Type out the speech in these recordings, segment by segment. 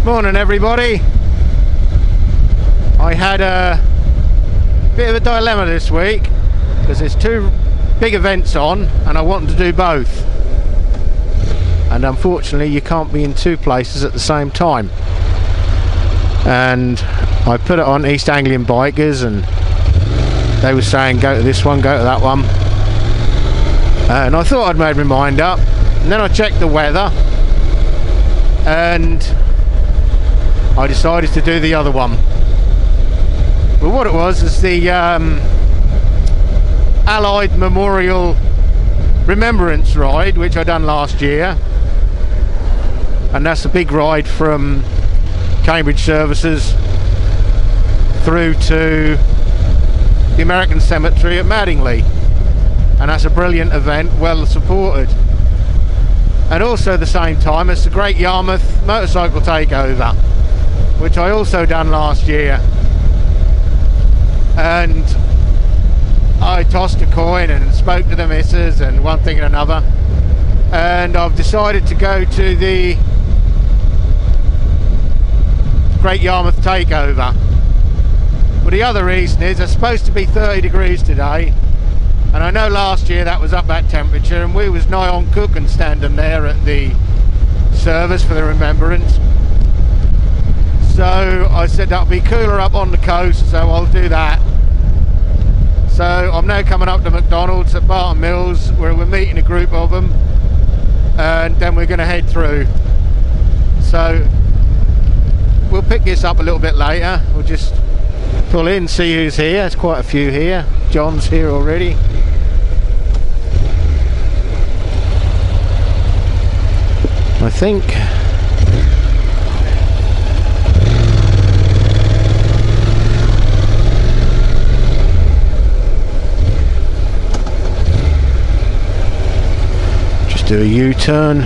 Morning everybody. I had a bit of a dilemma this week because there's two big events on and I wanted to do both, and unfortunately you can't be in two places at the same time. And I put it on East Anglian Bikers and they were saying go to this one, go to that one, and I thought I'd made my mind up, and then I checked the weather and I decided to do the other one. Well, what it was is the Allied Memorial Remembrance Ride, which I done last year, and that's a big ride from Cambridge Services through to the American Cemetery at Madingley, and that's a brilliant event, well supported. And also at the same time it's the Great Yarmouth Motorcycle Takeover, which I also done last year, and I tossed a coin and spoke to the missus and one thing and another, and I've decided to go to the Great Yarmouth Takeover. Well, the other reason is it's supposed to be 30 degrees today, and I know last year that was up that temperature and we was nigh on cooking standing there at the service for the remembrance. So I said that'll be cooler up on the coast, so I'll do that. So I'm now coming up to McDonald's at Barton Mills, where we're meeting a group of them, and then we're going to head through. So we'll pick this up a little bit later. We'll just pull in, see who's here. There's quite a few here. John's here already. I think do a U-turn.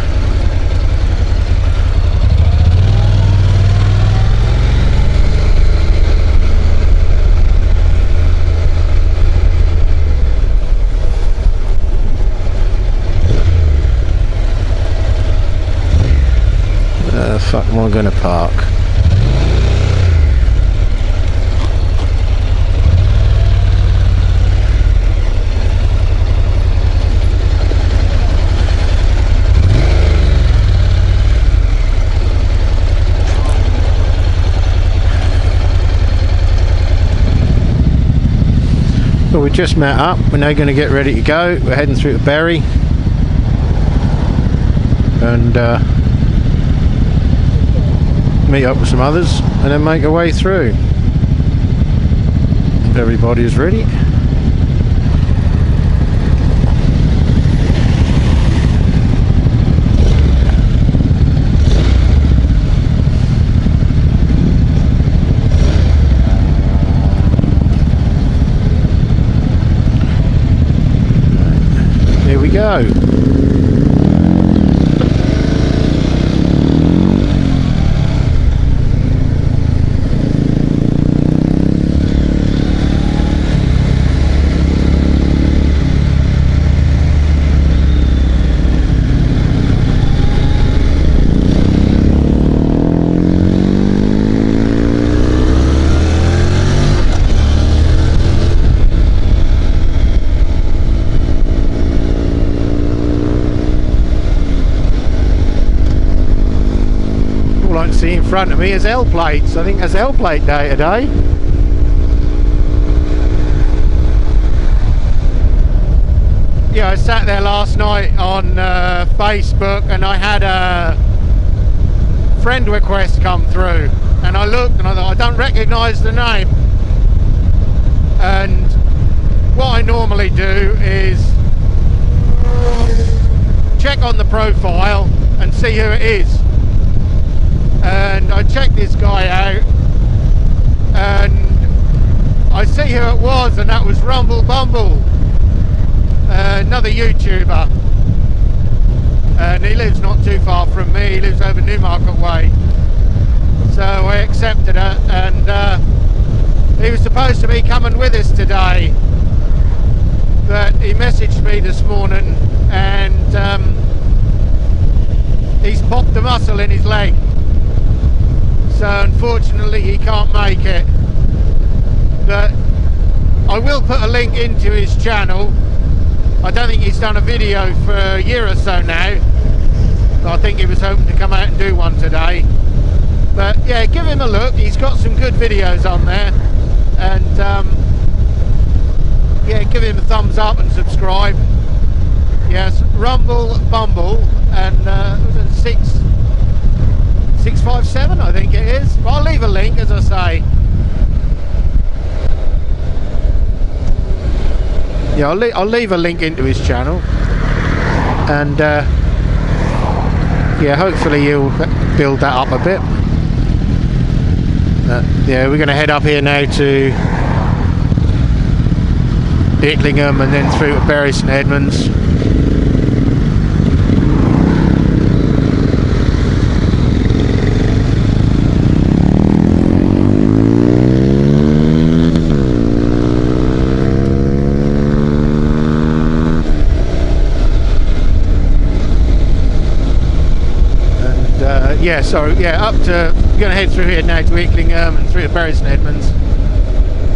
Where the fuck am I going to park? Well, we just met up, we're now going to get ready to go. We're heading through to Bury and meet up with some others and then make our way through. If everybody is ready. Go. See in front of me is L plates. I think that's L plate day today. Yeah, I sat there last night on Facebook and I had a friend request come through, and I looked and I thought I don't recognise the name, and what I normally do is check on the profile and see who it is. And I checked this guy out and I see who it was, and that was Rumble Bumble, another YouTuber, and he lives not too far from me. He lives over Newmarket Way, so I accepted it, and he was supposed to be coming with us today, but he messaged me this morning and he's popped a muscle in his leg. so unfortunately he can't make it. But I will put a link into his channel. I don't think he's done a video for a year or so now. I think he was hoping to come out and do one today. But yeah, give him a look. He's got some good videos on there. And yeah, give him a thumbs up and subscribe. Yes, Rumble Bumble, and was it 657 I think it is. But I'll leave a link, as I say. Yeah, I'll leave a link into his channel, and yeah, hopefully you'll build that up a bit. Yeah, we're going to head up here now to Icklingham and then through to Bury St Edmunds. Yeah, so yeah, up to, we're going to head through here now to Icklingham and through to Bury St Edmunds,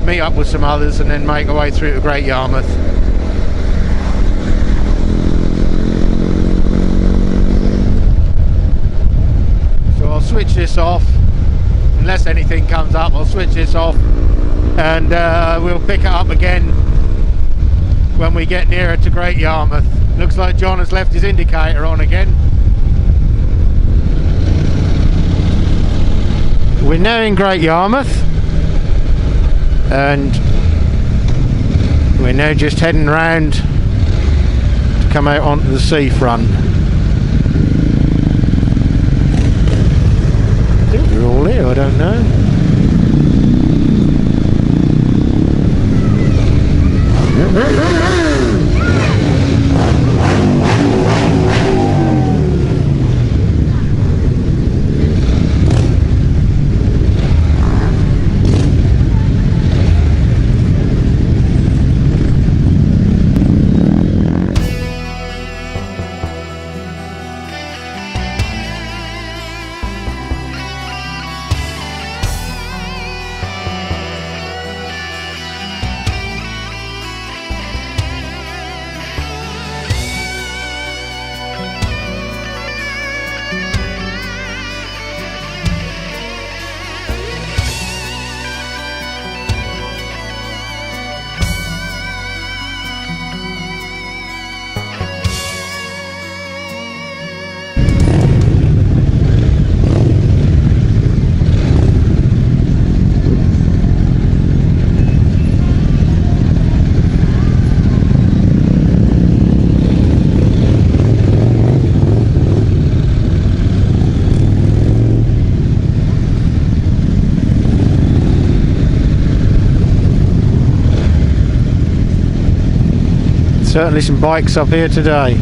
meet up with some others, and then make our way through to Great Yarmouth. So I'll switch this off, unless anything comes up. I'll switch this off, and we'll pick it up again when we get nearer to Great Yarmouth. Looks like John has left his indicator on again. We're now in Great Yarmouth, and we're now just heading round to come out onto the seafront. I think we're all here, I don't know. Certainly some bikes up here today.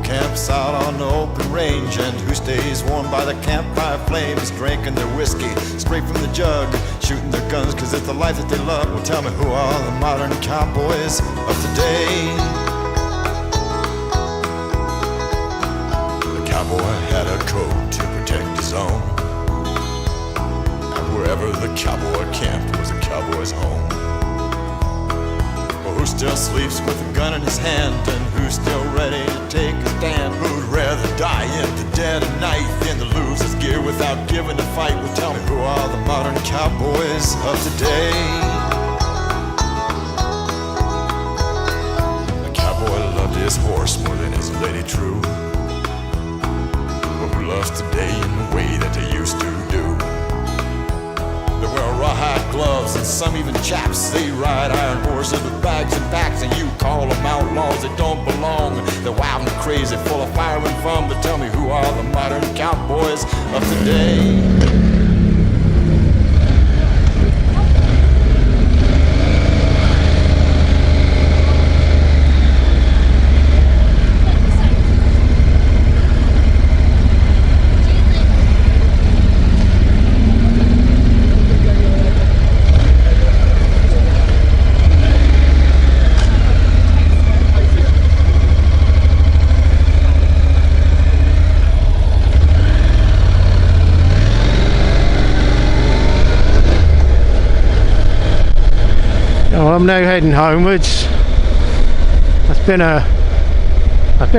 camps out on the open range, and who stays warm by the campfire flames, drinking their whiskey straight from the jug, shooting their guns cause it's the life that they love. Well, tell me, who are the modern cowboys of today? The cowboy had a code to protect his own, and wherever the cowboy camped was a cowboy's home. Well, who still sleeps with a gun in his hand, and who's still ready to take a stand? Who'd rather die in the dead of night than to lose his gear without giving a fight? Well, tell me, who are the modern cowboys of today? The cowboy loved his horse more than his lady true, but who loves today in the way that they used to do? They wear rawhide gloves and some even chaps. They ride iron horses with bags and packs, and you call them outlaws that don't belong. They're wild and crazy, full of fire and fun. But tell me, who are the modern cowboys of today? I'm now heading homewards. That's been a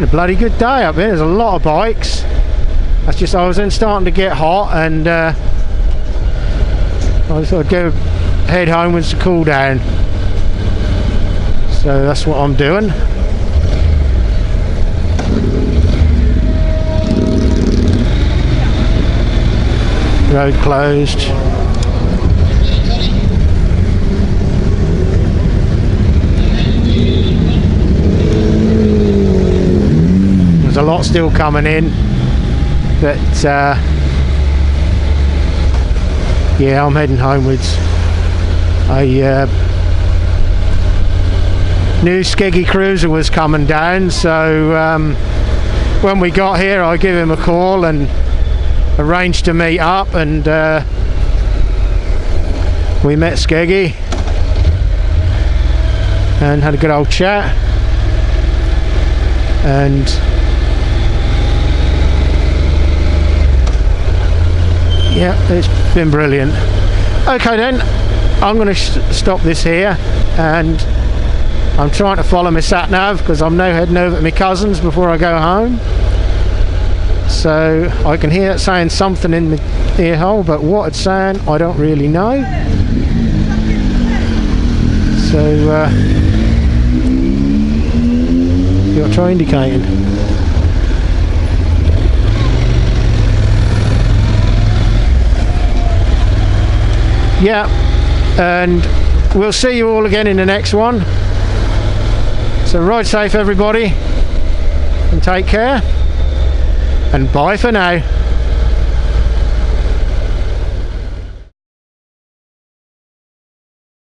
bloody good day up here. There's a lot of bikes. That's just, I was then starting to get hot, and I just thought I'd go head homewards to cool down. So that's what I'm doing. Road closed. There's a lot still coming in, but yeah, I'm heading homewards. A new skeggy cruiser was coming down, so when we got here I gave him a call and arranged to meet up, and we met Skeggy and had a good old chat, and yeah, it's been brilliant. Okay then, I'm going to stop this here, and I'm trying to follow my sat nav because I'm now heading over to my cousin's before I go home. So I can hear it saying something in my ear hole, but what it's saying I don't really know. So you'll try indicating. Yeah, and we'll see you all again in the next one. So ride safe everybody, and take care, and bye for now.